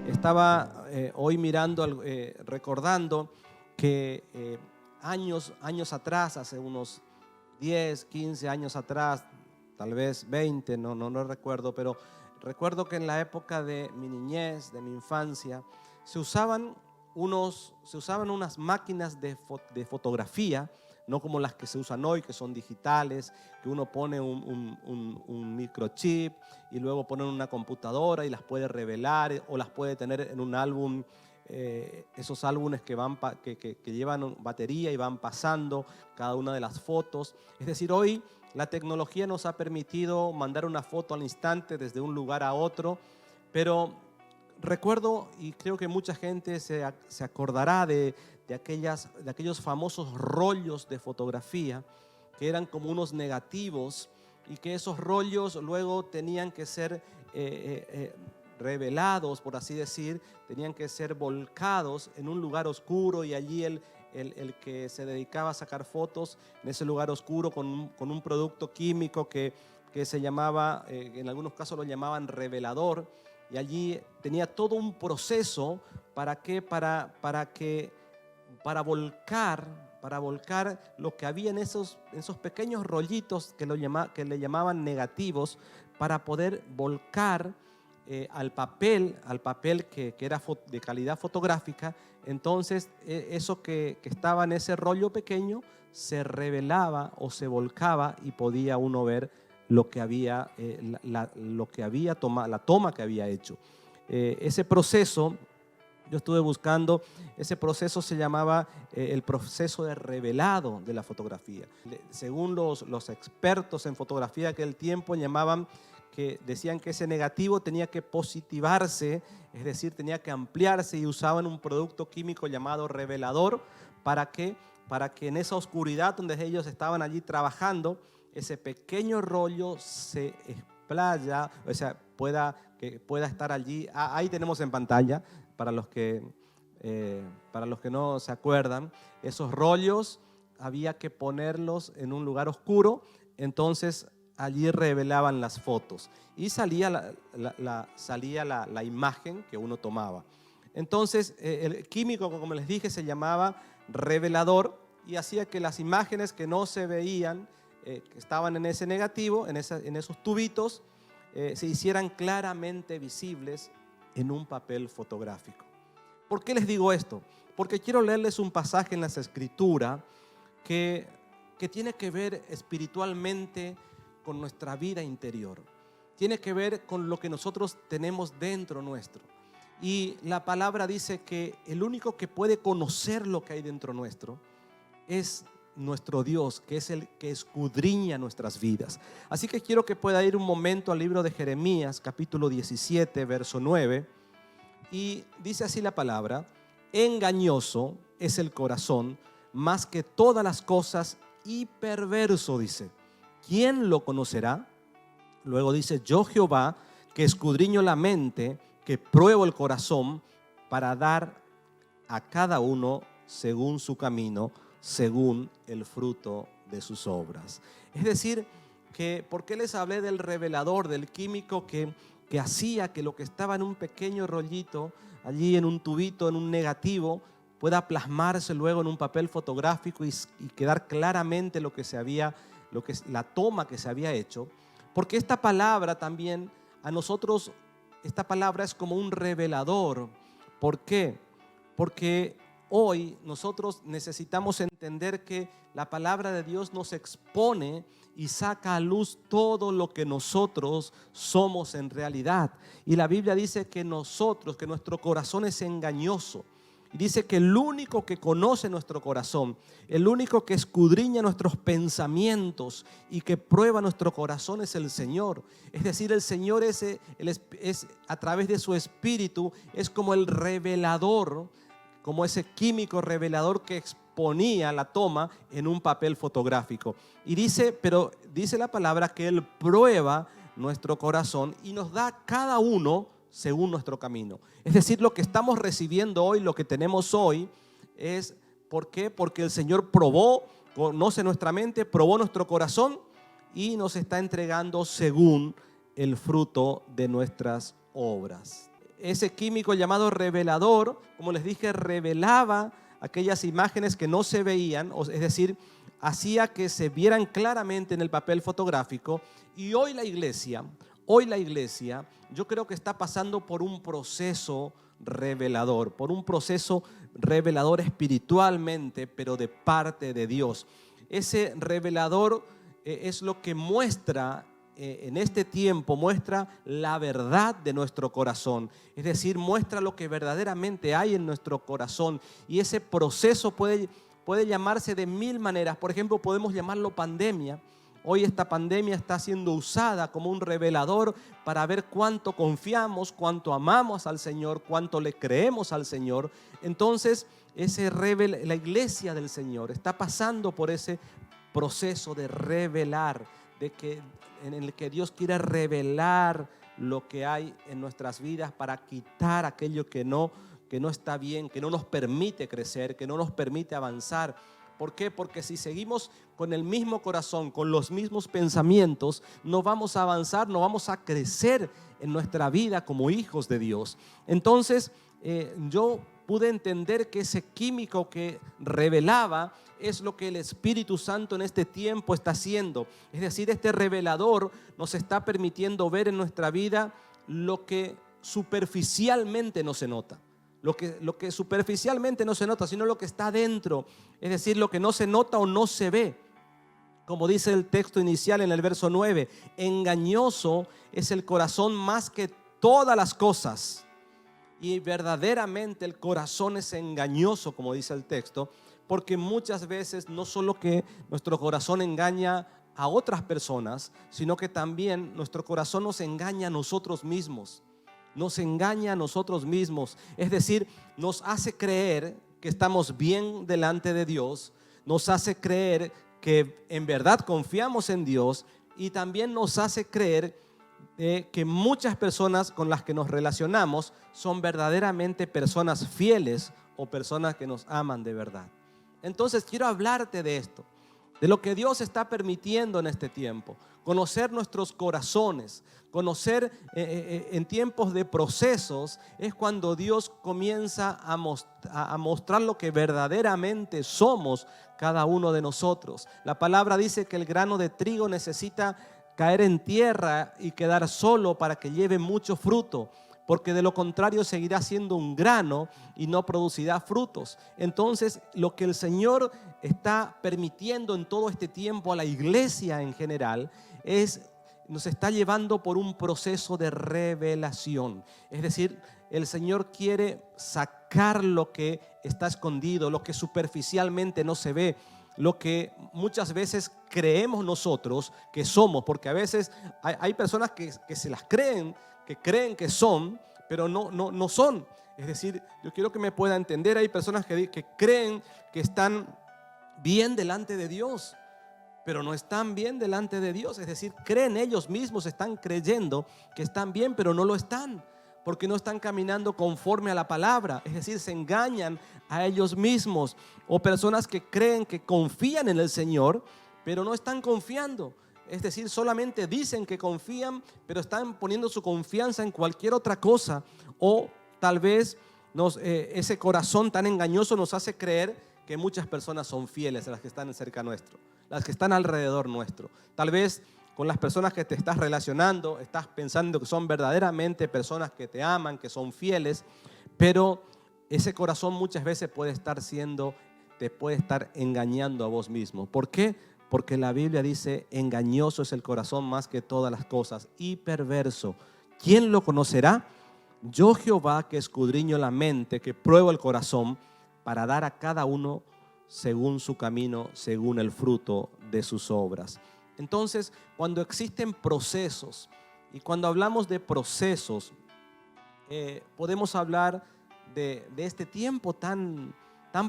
Estaba hoy mirando, recordando que años atrás, hace unos 10, 15 años atrás, tal vez 20, no recuerdo, pero recuerdo que en la época de mi niñez, de mi infancia, se usaban unas máquinas de fotografía, no como las que se usan hoy, que son digitales, que uno pone un microchip y luego pone en una computadora y las puede revelar o las puede tener en un álbum, esos álbumes que llevan batería y van pasando cada una de las fotos. Es decir, hoy la tecnología nos ha permitido mandar una foto al instante desde un lugar a otro, pero recuerdo, y creo que mucha gente se acordará de aquellos famosos rollos de fotografía que eran como unos negativos y que esos rollos luego tenían que ser revelados, por así decir, tenían que ser volcados en un lugar oscuro y allí el que se dedicaba a sacar fotos en ese lugar oscuro con un producto químico que se llamaba, en algunos casos lo llamaban revelador, y allí tenía todo un proceso para volcar lo que había en esos pequeños rollitos que le llamaban negativos, para poder volcar al papel que era de calidad fotográfica. Entonces eso que estaba en ese rollo pequeño se revelaba o se volcaba y podía uno ver lo que había, la toma que había hecho. Ese proceso, yo estuve buscando, ese proceso se llamaba el proceso de revelado de la fotografía. Según los expertos en fotografía de aquel tiempo decían que ese negativo tenía que positivarse, es decir, tenía que ampliarse, y usaban un producto químico llamado revelador para que en esa oscuridad donde ellos estaban allí trabajando, ese pequeño rollo se explaya, o sea, que pueda estar allí. Ahí tenemos en pantalla, para los que no se acuerdan, esos rollos había que ponerlos en un lugar oscuro, entonces allí revelaban las fotos y salía la imagen que uno tomaba. Entonces el químico, como les dije, se llamaba revelador y hacía que las imágenes que no se veían, que estaban en ese negativo, en esos tubitos, se hicieran claramente visibles en un papel fotográfico. ¿Por qué les digo esto? Porque quiero leerles un pasaje en las Escrituras que tiene que ver espiritualmente con nuestra vida interior. Tiene que ver con lo que nosotros tenemos dentro nuestro. Y la palabra dice que el único que puede conocer lo que hay dentro nuestro es nuestro Dios, que es el que escudriña nuestras vidas. Así que quiero que pueda ir un momento al libro de Jeremías, capítulo 17, verso 9, y dice así la palabra: engañoso es el corazón más que todas las cosas y perverso, dice, ¿quién lo conocerá? Luego dice: yo Jehová, que escudriño la mente, que pruebo el corazón, para dar a cada uno según su camino, según el fruto de sus obras. Es decir, que ¿por qué les hablé del revelador, del químico que hacía que lo que estaba en un pequeño rollito, allí en un tubito, en un negativo, pueda plasmarse luego en un papel fotográfico y quedar claramente la toma que se había hecho? Porque esta palabra también a nosotros, esta palabra es como un revelador. ¿Por qué? Porque hoy nosotros necesitamos entender que la palabra de Dios nos expone y saca a luz todo lo que nosotros somos en realidad. Y la Biblia dice que nuestro corazón es engañoso. Y dice que el único que conoce nuestro corazón, el único que escudriña nuestros pensamientos y que prueba nuestro corazón es el Señor. Es decir, el Señor es a través de su Espíritu, es como el revelador, como ese químico revelador que exponía la toma en un papel fotográfico. Pero dice la palabra que Él prueba nuestro corazón y nos da a cada uno según nuestro camino. Es decir, lo que estamos recibiendo hoy, lo que tenemos hoy, es ¿por qué? Porque el Señor probó conoce nuestra mente, probó nuestro corazón y nos está entregando según el fruto de nuestras obras. Ese químico llamado revelador, como les dije, revelaba aquellas imágenes que no se veían, es decir, hacía que se vieran claramente en el papel fotográfico. Y hoy la iglesia, yo creo que está pasando por un proceso revelador espiritualmente, pero de parte de Dios. Ese revelador es lo que muestra en este tiempo, muestra la verdad de nuestro corazón, es decir, muestra lo que verdaderamente hay en nuestro corazón. Y ese proceso puede llamarse de mil maneras. Por ejemplo, podemos llamarlo pandemia. Hoy esta pandemia está siendo usada como un revelador para ver cuánto confiamos, cuánto amamos al Señor, cuánto le creemos al Señor. Entonces, la iglesia del Señor está pasando por ese proceso de revelar, en el que Dios quiere revelar lo que hay en nuestras vidas para quitar aquello que no está bien, que no nos permite crecer, que no nos permite avanzar. ¿Por qué? Porque si seguimos con el mismo corazón, con los mismos pensamientos, no vamos a avanzar, no vamos a crecer en nuestra vida como hijos de Dios. Entonces, yo pude entender que ese químico que revelaba es lo que el Espíritu Santo en este tiempo está haciendo. Es decir, este revelador nos está permitiendo ver en nuestra vida lo que superficialmente no se nota. Lo que superficialmente no se nota, sino lo que está dentro. Es decir, lo que no se nota o no se ve. Como dice el texto inicial en el verso 9, engañoso es el corazón más que todas las cosas. Y verdaderamente el corazón es engañoso, como dice el texto, porque muchas veces no solo que nuestro corazón engaña a otras personas, sino que también nuestro corazón nos engaña a nosotros mismos. Nos engaña a nosotros mismos, es decir, nos hace creer que estamos bien delante de Dios, nos hace creer que en verdad confiamos en Dios y también nos hace creer que muchas personas con las que nos relacionamos son verdaderamente personas fieles o personas que nos aman de verdad. Entonces quiero hablarte de esto, de lo que Dios está permitiendo en este tiempo, conocer nuestros corazones, conocer en tiempos de procesos es cuando Dios comienza a mostrar lo que verdaderamente somos cada uno de nosotros. La palabra dice que el grano de trigo necesita caer en tierra y quedar solo para que lleve mucho fruto, porque de lo contrario seguirá siendo un grano y no producirá frutos. Entonces, lo que el Señor está permitiendo en todo este tiempo a la iglesia en general nos está llevando por un proceso de revelación. Es decir, el Señor quiere sacar lo que está escondido, lo que superficialmente no se ve, lo que muchas veces creemos nosotros que somos, porque a veces hay personas que se las creen, que creen que son, pero no son. Es decir, yo quiero que me pueda entender, hay personas que creen que están bien delante de Dios, pero no están bien delante de Dios. Es decir, creen ellos mismos, están creyendo que están bien, pero no lo están, porque no están caminando conforme a la palabra. Es decir, se engañan a ellos mismos. O personas que creen que confían en el Señor, pero no están confiando. Es decir, solamente dicen que confían, pero están poniendo su confianza en cualquier otra cosa. O tal vez ese corazón tan engañoso nos hace creer que muchas personas son fieles a las que están cerca nuestro, las que están alrededor nuestro. Tal vez con las personas que te estás relacionando, estás pensando que son verdaderamente personas que te aman, que son fieles, pero ese corazón muchas veces te puede estar engañando a vos mismo. ¿Por qué? Porque la Biblia dice, engañoso es el corazón más que todas las cosas y perverso. ¿Quién lo conocerá? Yo, Jehová, que escudriño la mente, que pruebo el corazón, para dar a cada uno según su camino, según el fruto de sus obras. Entonces, cuando existen procesos, y cuando hablamos de procesos, podemos hablar de este tiempo tan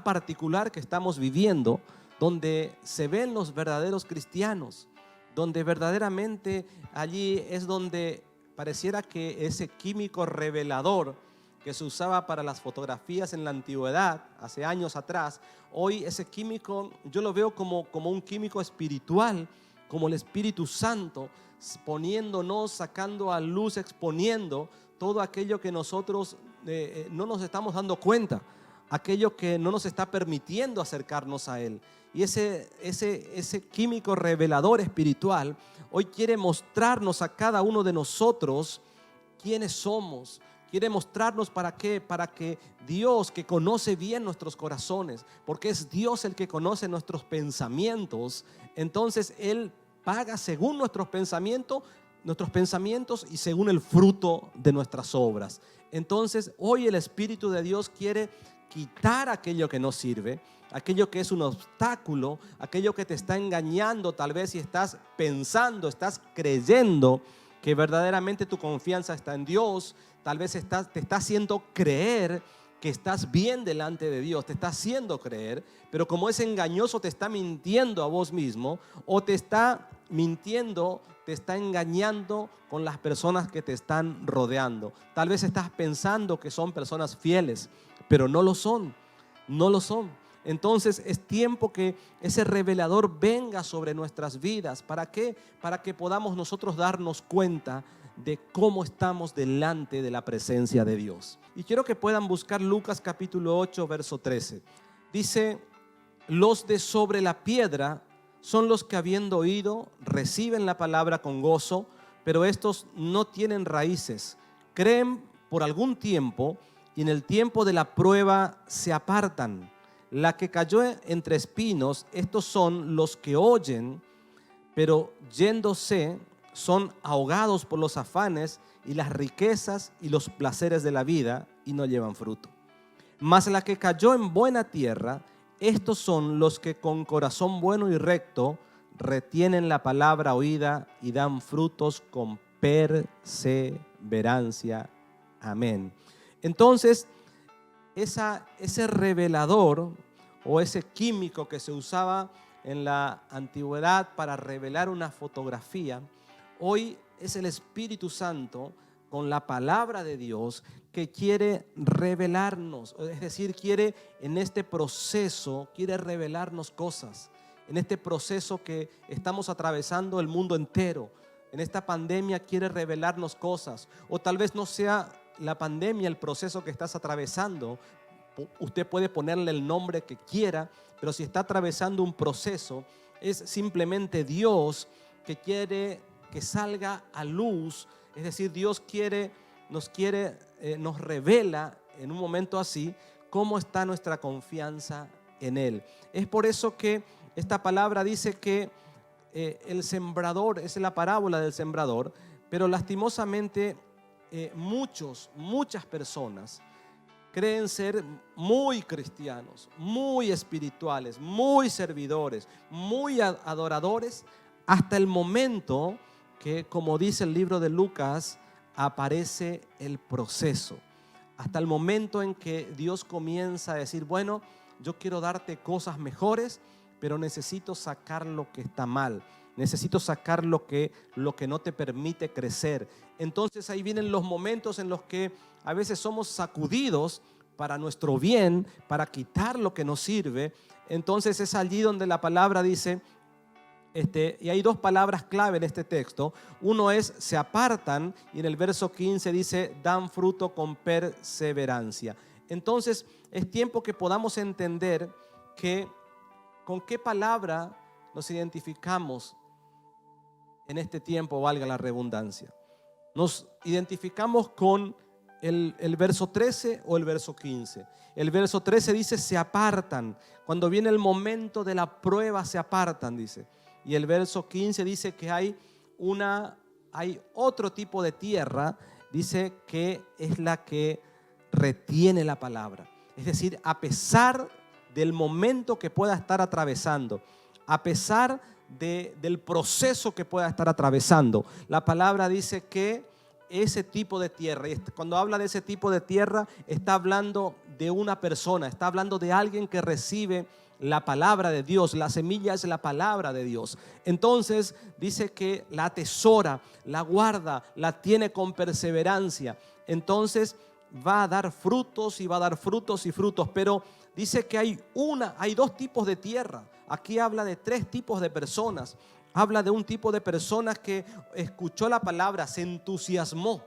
particular que estamos viviendo, donde se ven los verdaderos cristianos, donde verdaderamente allí es donde pareciera que ese químico revelador que se usaba para las fotografías en la antigüedad, hace años atrás, hoy ese químico yo lo veo como un químico espiritual, como el Espíritu Santo, poniéndonos, sacando a luz, exponiendo todo aquello que nosotros no nos estamos dando cuenta, aquello que no nos está permitiendo acercarnos a Él. Y ese químico revelador espiritual hoy quiere mostrarnos a cada uno de nosotros quiénes somos. Quiere mostrarnos para qué, para que Dios, que conoce bien nuestros corazones, porque es Dios el que conoce nuestros pensamientos, entonces Él paga según nuestros pensamientos y según el fruto de nuestras obras. Entonces hoy el Espíritu de Dios quiere quitar aquello que no sirve, aquello que es un obstáculo, aquello que te está engañando, tal vez si estás pensando, estás creyendo que verdaderamente tu confianza está en Dios. Tal vez te está haciendo creer que estás bien delante de Dios, te está haciendo creer, pero como es engañoso te está mintiendo a vos mismo, o te está mintiendo, te está engañando con las personas que te están rodeando. Tal vez estás pensando que son personas fieles, pero no lo son, no lo son. Entonces es tiempo que ese revelador venga sobre nuestras vidas. ¿Para qué? Para que podamos nosotros darnos cuenta de cómo estamos delante de la presencia de Dios. Y quiero que puedan buscar Lucas capítulo 8, verso 13. Dice: los de sobre la piedra son los que, habiendo oído, reciben la palabra con gozo, pero estos no tienen raíces. Creen por algún tiempo y en el tiempo de la prueba se apartan. La que cayó entre espinos, estos son los que oyen, pero yéndose son ahogados por los afanes y las riquezas y los placeres de la vida y no llevan fruto. Mas la que cayó en buena tierra, estos son los que con corazón bueno y recto retienen la palabra oída y dan frutos con perseverancia. Amén. Entonces, ese revelador o ese químico que se usaba en la antigüedad para revelar una fotografía, hoy es el Espíritu Santo con la palabra de Dios que quiere revelarnos, es decir, quiere en este proceso, quiere revelarnos cosas, en este proceso que estamos atravesando el mundo entero, en esta pandemia quiere revelarnos cosas, o tal vez no sea la pandemia el proceso que estás atravesando. Usted puede ponerle el nombre que quiera, pero si está atravesando un proceso, es simplemente Dios que quiere que salga a luz. Es decir, Dios nos revela en un momento así cómo está nuestra confianza en Él. Es por eso que esta palabra dice que el sembrador, es la parábola del sembrador, pero lastimosamente muchas personas creen ser muy cristianos, muy espirituales, muy servidores, muy adoradores, hasta el momento que, como dice el libro de Lucas, aparece el proceso. Hasta el momento en que Dios comienza a decir: bueno, yo quiero darte cosas mejores, pero necesito sacar lo que está mal. Necesito sacar lo que no te permite crecer. Entonces ahí vienen los momentos en los que a veces somos sacudidos para nuestro bien, para quitar lo que nos sirve. Entonces es allí donde la palabra dice, y hay dos palabras clave en este texto. Uno es se apartan, y en el verso 15 dice dan fruto con perseverancia. Entonces es tiempo que podamos entender que con qué palabra nos identificamos en este tiempo, valga la redundancia. Nos identificamos con el verso 13 o el verso 15. El verso 13 dice se apartan. Cuando viene el momento de la prueba se apartan, dice. Y el verso 15 dice que hay otro tipo de tierra, dice que es la que retiene la palabra. Es decir, a pesar del momento que pueda estar atravesando, a pesar del proceso que pueda estar atravesando, la palabra dice que ese tipo de tierra, y cuando habla de ese tipo de tierra, está hablando de una persona, está hablando de alguien que recibe la palabra de Dios. La semilla es la palabra de Dios. Entonces dice que la atesora, la guarda, la tiene con perseverancia. Entonces va a dar frutos y va a dar frutos y frutos, pero dice que hay dos tipos de tierra. Aquí habla de tres tipos de personas. Habla de un tipo de personas que escuchó la palabra, se entusiasmó.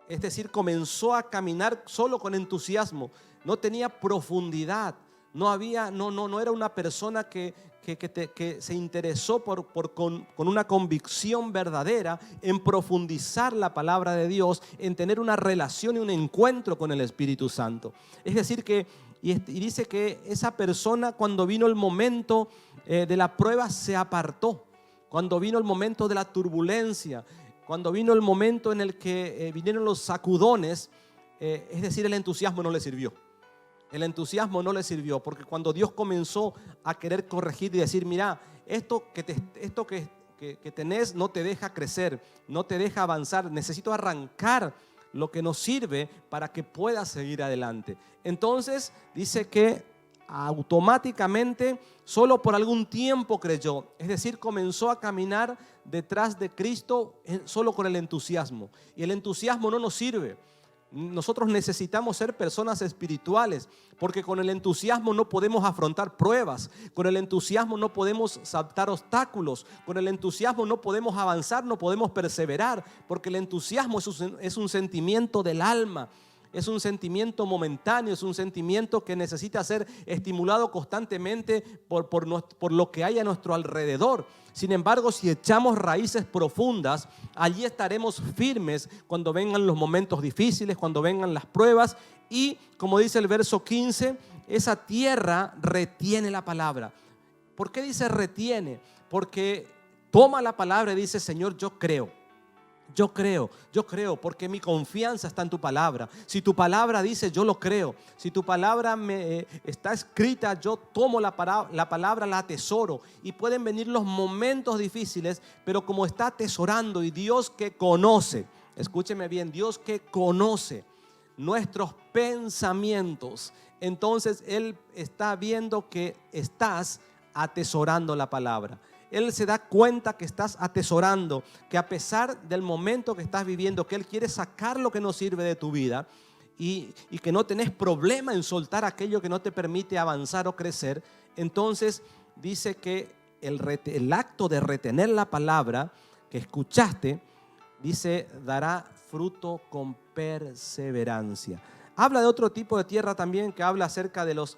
Es decir, comenzó a caminar solo con entusiasmo. No tenía profundidad. No era una persona que se interesó con una convicción verdadera en profundizar la palabra de Dios, en tener una relación y un encuentro con el Espíritu Santo. Es decir y dice que esa persona, cuando vino el momento de la prueba, se apartó. Cuando vino el momento de la turbulencia, cuando vino el momento en el que vinieron los sacudones, es decir, el entusiasmo no le sirvió. El entusiasmo no le sirvió, porque cuando Dios comenzó a querer corregir y decir, mira, esto que tenés no te deja crecer, no te deja avanzar, necesito arrancar lo que nos sirve para que puedas seguir adelante. Entonces dice que automáticamente, solo por algún tiempo creyó, es decir, comenzó a caminar detrás de Cristo solo con el entusiasmo. Y el entusiasmo no nos sirve. Nosotros necesitamos ser personas espirituales, porque con el entusiasmo no podemos afrontar pruebas, con el entusiasmo no podemos saltar obstáculos, con el entusiasmo no podemos avanzar, no podemos perseverar, porque el entusiasmo es un sentimiento del alma. Es un sentimiento momentáneo, es un sentimiento que necesita ser estimulado constantemente por lo que hay a nuestro alrededor. Sin embargo, si echamos raíces profundas, allí estaremos firmes cuando vengan los momentos difíciles, cuando vengan las pruebas. Y como dice el verso 15, esa tierra retiene la palabra. ¿Por qué dice retiene? Porque toma la palabra y dice, Señor, yo creo, porque mi confianza está en tu palabra. Si tu palabra dice, yo lo creo. Si tu palabra está escrita, yo tomo la palabra, la atesoro. Y pueden venir los momentos difíciles, pero como está atesorando, y Dios que conoce, escúcheme bien, Dios que conoce nuestros pensamientos, entonces Él está viendo que estás atesorando la palabra. Él se da cuenta que estás atesorando, que a pesar del momento que estás viviendo, que Él quiere sacar lo que no sirve de tu vida y que no tenés problema en soltar aquello que no te permite avanzar o crecer. Entonces dice que el acto de retener la palabra que escuchaste, dice, dará fruto con perseverancia. Habla de otro tipo de tierra también, que habla acerca de los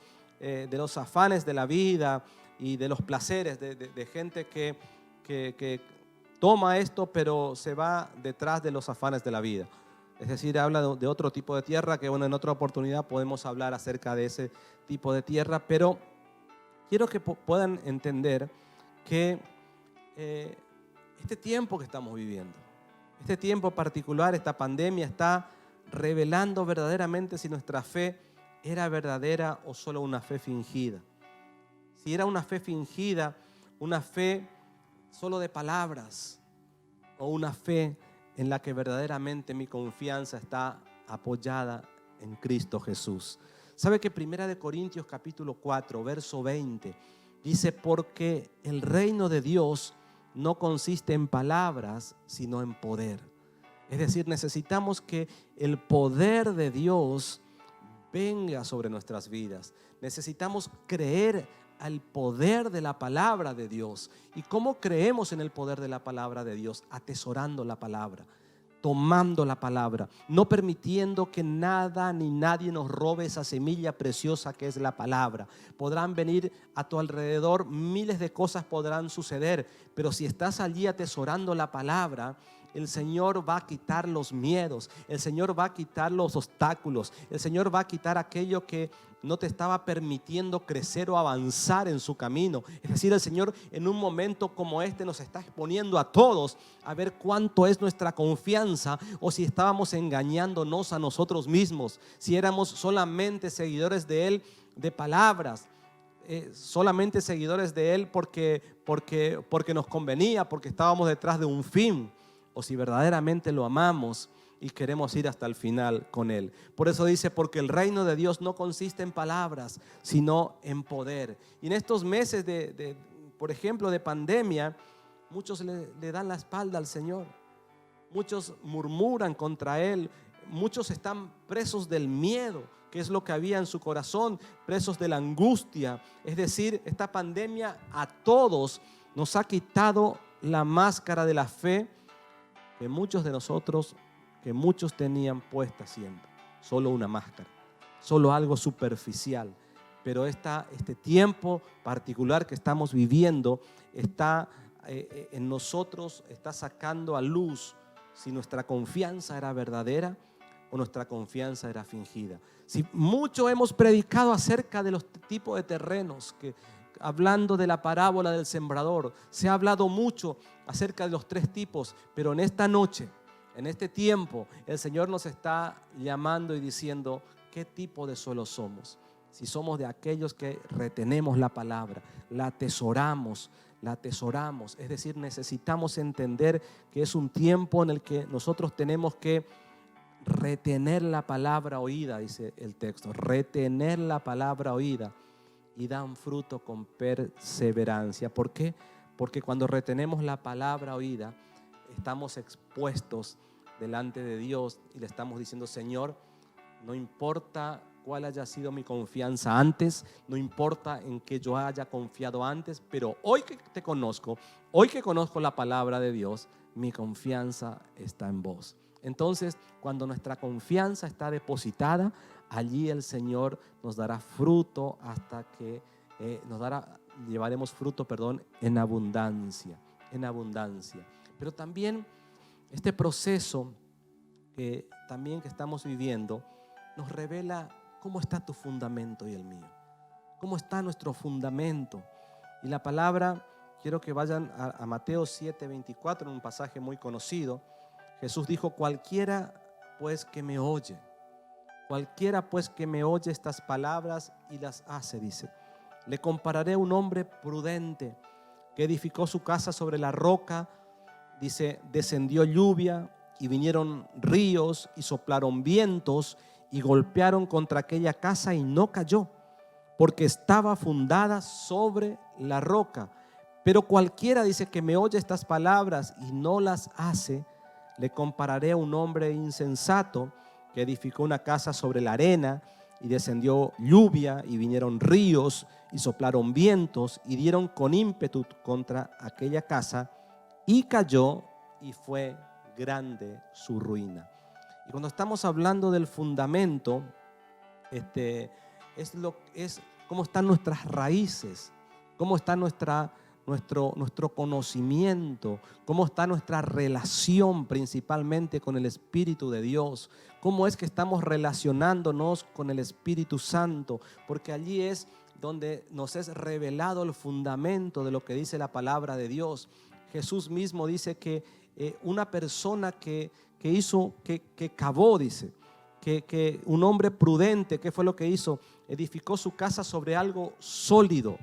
afanes de la vida y de los placeres de gente que toma esto, pero se va detrás de los afanes de la vida. Es decir, habla de otro tipo de tierra que, bueno, en otra oportunidad podemos hablar acerca de ese tipo de tierra, pero quiero que puedan entender que este tiempo que estamos viviendo, este tiempo particular, esta pandemia, está revelando verdaderamente si nuestra fe era verdadera o solo una fe fingida. Si era una fe fingida, una fe solo de palabras, o una fe en la que verdaderamente mi confianza está apoyada en Cristo Jesús. ¿Sabe que 1 Corintios capítulo 4, verso 20, dice, porque el reino de Dios no consiste en palabras, sino en poder? Es decir, necesitamos que el poder de Dios venga sobre nuestras vidas. Necesitamos creer al poder de la palabra de Dios. ¿Y cómo creemos en el poder de la palabra de Dios? Atesorando la palabra, tomando la palabra, no permitiendo que nada ni nadie nos robe esa semilla preciosa que es la palabra. Podrán venir a tu alrededor, miles de cosas podrán suceder, pero si estás allí atesorando la palabra, el Señor va a quitar los miedos, el Señor va a quitar los obstáculos, el Señor va a quitar aquello que no te estaba permitiendo crecer o avanzar en su camino. Es decir, el Señor en un momento como este nos está exponiendo a todos a ver cuánto es nuestra confianza, o si estábamos engañándonos a nosotros mismos, si éramos solamente seguidores de Él de palabras, solamente seguidores de Él porque nos convenía, porque estábamos detrás de un fin, o si verdaderamente lo amamos y queremos ir hasta el final con Él. Por eso dice, porque el reino de Dios no consiste en palabras, sino en poder. Y en estos meses por ejemplo, de pandemia, muchos le dan la espalda al Señor. Muchos murmuran contra Él. muchos están presos del miedo, que es lo que había en su corazón, presos de la angustia. Es decir, esta pandemia a todos nos ha quitado la máscara de la fe que muchos de nosotros, que muchos tenían puesta siempre. Solo una máscara, solo algo superficial. Pero este tiempo particular que estamos viviendo está en nosotros, está sacando a luz si nuestra confianza era verdadera o nuestra confianza era fingida. Si mucho hemos predicado acerca de los tipos de terrenos, hablando de la parábola del sembrador, se ha hablado mucho acerca de los 3 tipos, pero en esta noche, en este tiempo, el Señor nos está llamando y diciendo qué tipo de suelo somos. Si somos de aquellos que retenemos la palabra, la atesoramos, es decir, necesitamos entender que es un tiempo en el que nosotros tenemos que retener la palabra oída, dice el texto, retener la palabra oída, y dan fruto con perseverancia. ¿Por qué? Porque cuando retenemos la palabra oída, estamos expuestos delante de Dios y le estamos diciendo: Señor, no importa cuál haya sido mi confianza antes, no importa en qué yo haya confiado antes, pero hoy que te conozco, hoy que conozco la palabra de Dios, mi confianza está en vos. Entonces, cuando nuestra confianza está depositada, allí el Señor nos dará fruto hasta que llevaremos fruto, en abundancia, Pero también este proceso que estamos viviendo nos revela cómo está tu fundamento y el mío. ¿Cómo está nuestro fundamento? Y la palabra, quiero que vayan a Mateo 7:24, en un pasaje muy conocido. Jesús dijo: cualquiera pues que me oye estas palabras y las hace, dice, le compararé a un hombre prudente que edificó su casa sobre la roca. Dice: descendió lluvia y vinieron ríos y soplaron vientos y golpearon contra aquella casa y no cayó, porque estaba fundada sobre la roca. Pero cualquiera, dice, que me oye estas palabras y no las hace, le compararé a un hombre insensato que edificó una casa sobre la arena, y descendió lluvia y vinieron ríos y soplaron vientos y dieron con ímpetu contra aquella casa, y cayó, y fue grande su ruina. Y cuando estamos hablando del fundamento, es cómo están nuestras raíces, cómo está nuestro conocimiento, cómo está nuestra relación principalmente con el Espíritu de Dios, cómo es que estamos relacionándonos con el Espíritu Santo, porque allí es donde nos es revelado el fundamento de lo que dice la palabra de Dios. Jesús mismo dice que una persona que cavó, dice, que un hombre prudente, ¿qué fue lo que hizo? Edificó su casa sobre algo sólido.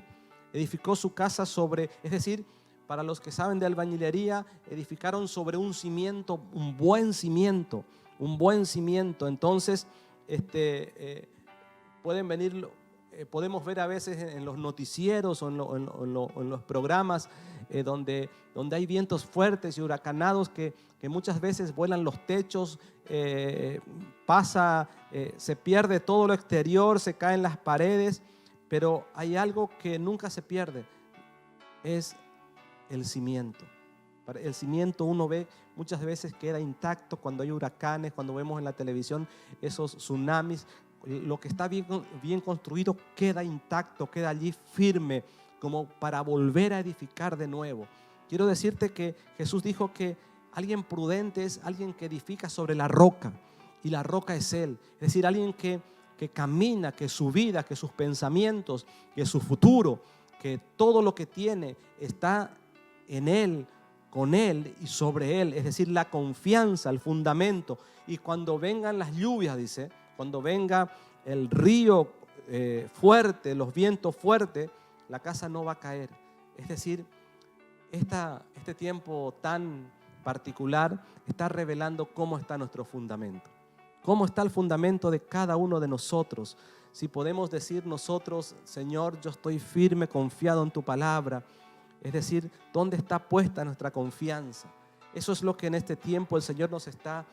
Edificó su casa sobre, es decir, para los que saben de albañilería, edificaron sobre un cimiento, un buen cimiento. Entonces, podemos ver a veces en los noticieros o en los programas donde hay vientos fuertes y huracanados que muchas veces vuelan los techos, se pierde todo lo exterior, se caen las paredes. Pero hay algo que nunca se pierde, es el cimiento. El cimiento, uno ve, muchas veces queda intacto cuando hay huracanes, cuando vemos en la televisión esos tsunamis. Lo que está bien construido queda intacto, queda allí firme, como para volver a edificar de nuevo. Quiero decirte que Jesús dijo que alguien prudente es alguien que edifica sobre la roca, y la roca es Él. Es decir, alguien que camina, que su vida, que sus pensamientos, que su futuro, que todo lo que tiene está en Él, con Él y sobre Él. Es decir, la confianza, el fundamento. Y cuando vengan las lluvias, dice, cuando venga el río fuerte, los vientos fuertes, la casa no va a caer. Es decir, este tiempo tan particular está revelando cómo está nuestro fundamento. ¿Cómo está el fundamento de cada uno de nosotros? Si podemos decir nosotros: Señor, yo estoy firme, confiado en tu palabra. Es decir, ¿dónde está puesta nuestra confianza? Eso es lo que en este tiempo el Señor nos está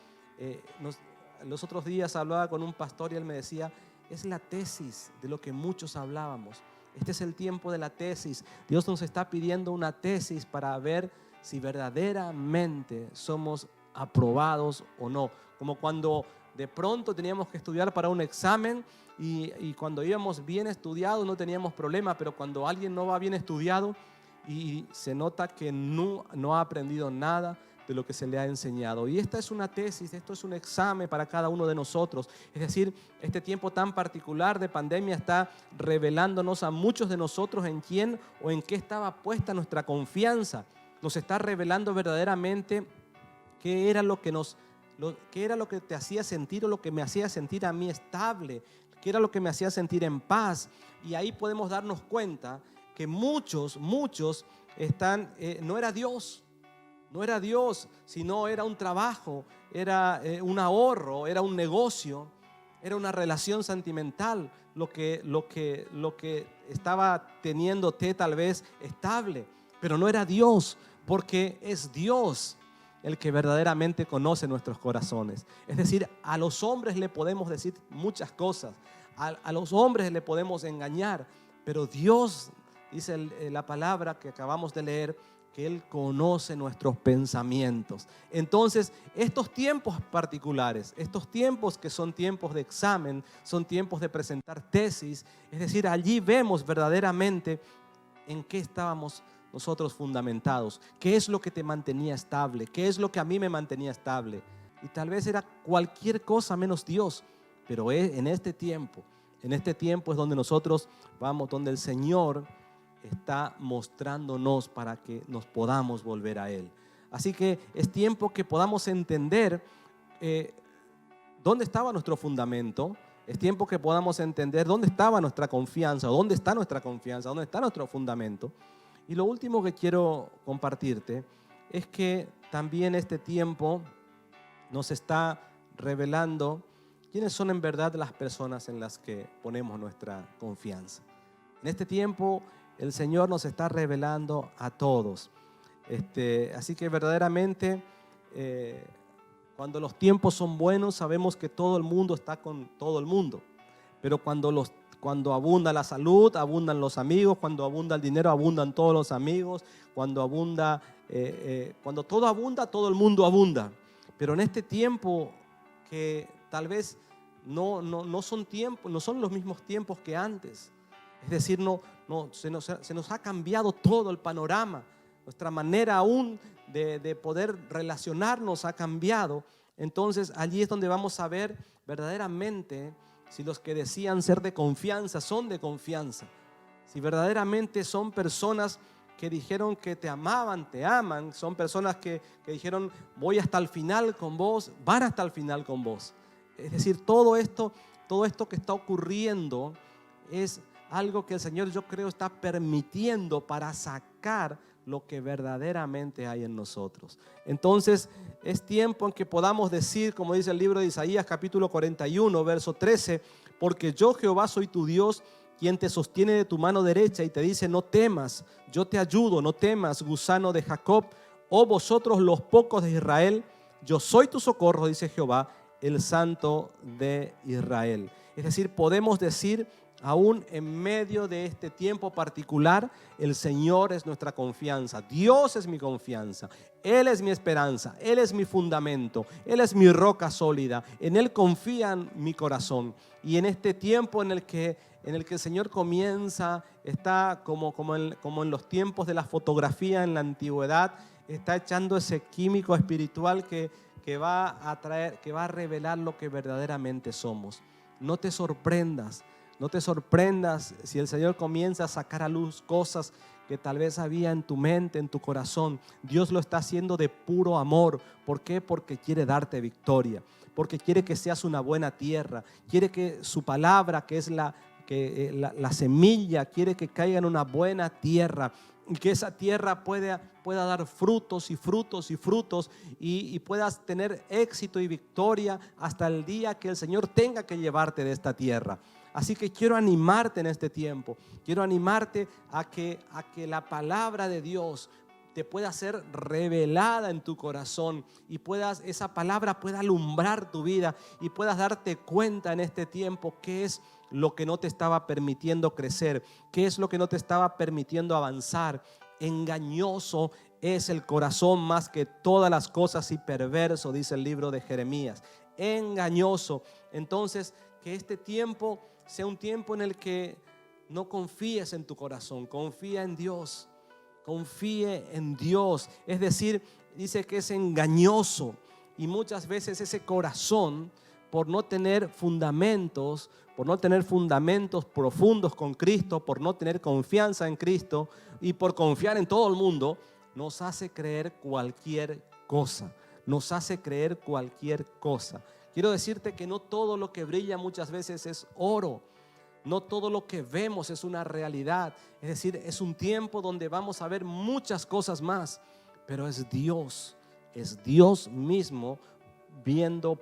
los otros días hablaba con un pastor y él me decía, es la tesis de lo que muchos hablábamos. Este es el tiempo de la tesis. Dios nos está pidiendo una tesis para ver si verdaderamente somos aprobados o no. Como cuando de pronto teníamos que estudiar para un examen y cuando íbamos bien estudiados no teníamos problema, pero cuando alguien no va bien estudiado y se nota que no ha aprendido nada de lo que se le ha enseñado. Y esta es una tesis, esto es un examen para cada uno de nosotros. Es decir, este tiempo tan particular de pandemia está revelándonos a muchos de nosotros en quién o en qué estaba puesta nuestra confianza. Nos está revelando verdaderamente qué era lo que te hacía sentir o lo que me hacía sentir a mí estable, qué era lo que me hacía sentir en paz. Y ahí podemos darnos cuenta que muchos están, no era Dios. No era Dios, sino era un trabajo, era un ahorro, era un negocio, era una relación sentimental, lo que estaba teniéndote tal vez estable, pero no era Dios, porque es Dios el que verdaderamente conoce nuestros corazones. Es decir, a los hombres le podemos decir muchas cosas, a los hombres le podemos engañar, pero Dios, dice la palabra que acabamos de leer, que Él conoce nuestros pensamientos. Entonces, estos tiempos particulares, estos tiempos que son tiempos de examen, son tiempos de presentar tesis, es decir, allí vemos verdaderamente en qué estábamos nosotros fundamentados, qué es lo que te mantenía estable, qué es lo que a mí me mantenía estable. Y tal vez era cualquier cosa menos Dios, pero en este tiempo es donde nosotros vamos, donde el Señor está mostrándonos para que nos podamos volver a Él. Así que es tiempo que podamos entender dónde estaba nuestro fundamento. Es tiempo que podamos entender dónde estaba nuestra confianza, dónde está nuestra confianza, dónde está nuestro fundamento. Y lo último que quiero compartirte es que también este tiempo nos está revelando quiénes son en verdad las personas en las que ponemos nuestra confianza. En este tiempo el Señor nos está revelando a todos. Así que verdaderamente cuando los tiempos son buenos sabemos que todo el mundo está con todo el mundo. Pero cuando abunda la salud, abundan los amigos. Cuando abunda el dinero, abundan todos los amigos. Cuando todo abunda, todo el mundo abunda. Pero en este tiempo que tal vez no son los mismos tiempos que antes. Es decir, se nos ha cambiado todo el panorama. Nuestra manera aún de poder relacionarnos ha cambiado. Entonces allí es donde vamos a ver verdaderamente si los que decían ser de confianza son de confianza. Si verdaderamente son personas que dijeron que te amaban, te aman. Son personas que dijeron voy hasta el final con vos, van hasta el final con vos. Es decir, todo esto que está ocurriendo es algo que el Señor, yo creo, está permitiendo para sacar lo que verdaderamente hay en nosotros. Entonces es tiempo en que podamos decir, como dice el libro de Isaías capítulo 41 verso 13, porque yo Jehová soy tu Dios, quien te sostiene de tu mano derecha y te dice no temas, yo te ayudo, no temas, gusano de Jacob, oh vosotros los pocos de Israel, yo soy tu socorro, dice Jehová, el Santo de Israel. Es decir, podemos decir aún en medio de este tiempo particular, el Señor es nuestra confianza. Dios es mi confianza. Él es mi esperanza. Él es mi fundamento. Él es mi roca sólida. En Él confía mi corazón. Y en este tiempo en el que el Señor comienza, está como en los tiempos de la fotografía en la antigüedad, está echando ese químico espiritual que va a revelar lo que verdaderamente somos. No te sorprendas. No te sorprendas si el Señor comienza a sacar a luz cosas que tal vez había en tu mente, en tu corazón. Dios lo está haciendo de puro amor. ¿Por qué? Porque quiere darte victoria. Porque quiere que seas una buena tierra. Quiere que su palabra, que es la semilla, quiere que caiga en una buena tierra. Y que esa tierra pueda dar frutos y frutos y frutos y puedas tener éxito y victoria hasta el día que el Señor tenga que llevarte de esta tierra. Así que quiero animarte en este tiempo, quiero animarte a que la palabra de Dios te pueda ser revelada en tu corazón y esa palabra pueda alumbrar tu vida y puedas darte cuenta en este tiempo qué es lo que no te estaba permitiendo crecer, qué es lo que no te estaba permitiendo avanzar. Engañoso es el corazón más que todas las cosas y perverso, dice el libro de Jeremías. Engañoso. Entonces, que este tiempo sea un tiempo en el que no confíes en tu corazón, confía en Dios. Confíe en Dios. Es decir, dice que es engañoso. Y muchas veces ese corazón, por no tener fundamentos profundos con Cristo, por no tener confianza en Cristo y por confiar en todo el mundo, nos hace creer cualquier cosa. Nos hace creer cualquier cosa. Quiero decirte que no todo lo que brilla muchas veces es oro. No todo lo que vemos es una realidad. Es decir, es un tiempo donde vamos a ver muchas cosas más. Pero es Dios mismo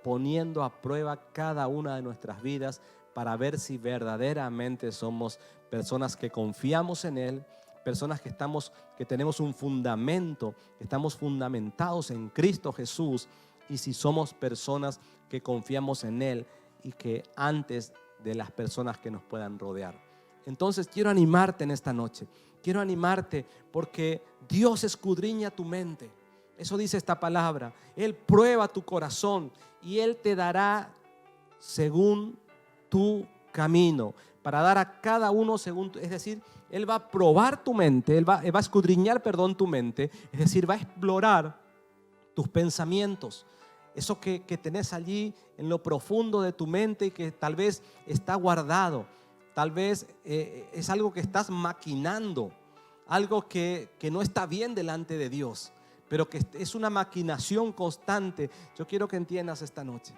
poniendo a prueba cada una de nuestras vidas para ver si verdaderamente somos personas que confiamos en Él, personas que tenemos un fundamento, que estamos fundamentados en Cristo Jesús, y si somos personas que confiamos en Él y que antes de las personas que nos puedan rodear. Entonces quiero animarte en esta noche. Quiero animarte porque Dios escudriña tu mente. Eso dice esta palabra. Él prueba tu corazón y Él te dará según tu camino, para dar a cada uno según es decir, Él va a probar tu mente, Él va a escudriñar, tu mente, es decir, va a explorar tus pensamientos. Eso que tenés allí en lo profundo de tu mente y que tal vez está guardado, tal vez es algo que estás maquinando, algo que no está bien delante de Dios, pero que es una maquinación constante. Yo quiero que entiendas esta noche,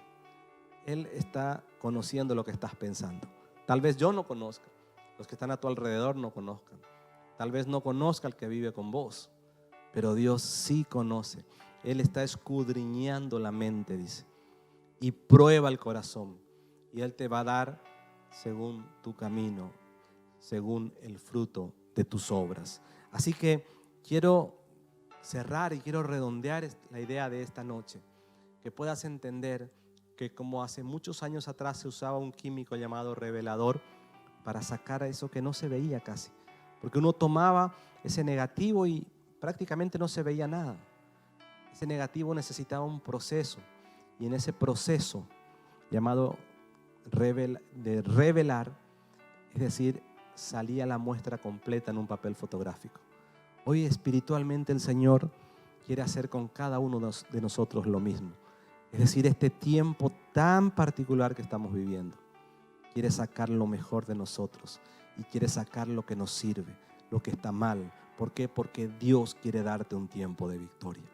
Él está conociendo lo que estás pensando. Tal vez yo no conozca, los que están a tu alrededor no conozcan, tal vez no conozca el que vive con vos, pero Dios sí conoce. Él está escudriñando la mente, dice, y prueba el corazón. Y Él te va a dar según tu camino, según el fruto de tus obras. Así que quiero cerrar y quiero redondear la idea de esta noche. Que puedas entender que como hace muchos años atrás se usaba un químico llamado revelador para sacar eso que no se veía casi. Porque uno tomaba ese negativo y prácticamente no se veía nada. Ese negativo necesitaba un proceso, y en ese proceso llamado de revelar, es decir, salía la muestra completa en un papel fotográfico. Hoy espiritualmente el Señor quiere hacer con cada uno de nosotros lo mismo. Es decir, este tiempo tan particular que estamos viviendo, quiere sacar lo mejor de nosotros y quiere sacar lo que nos sirve, lo que está mal. ¿Por qué? Porque Dios quiere darte un tiempo de victoria.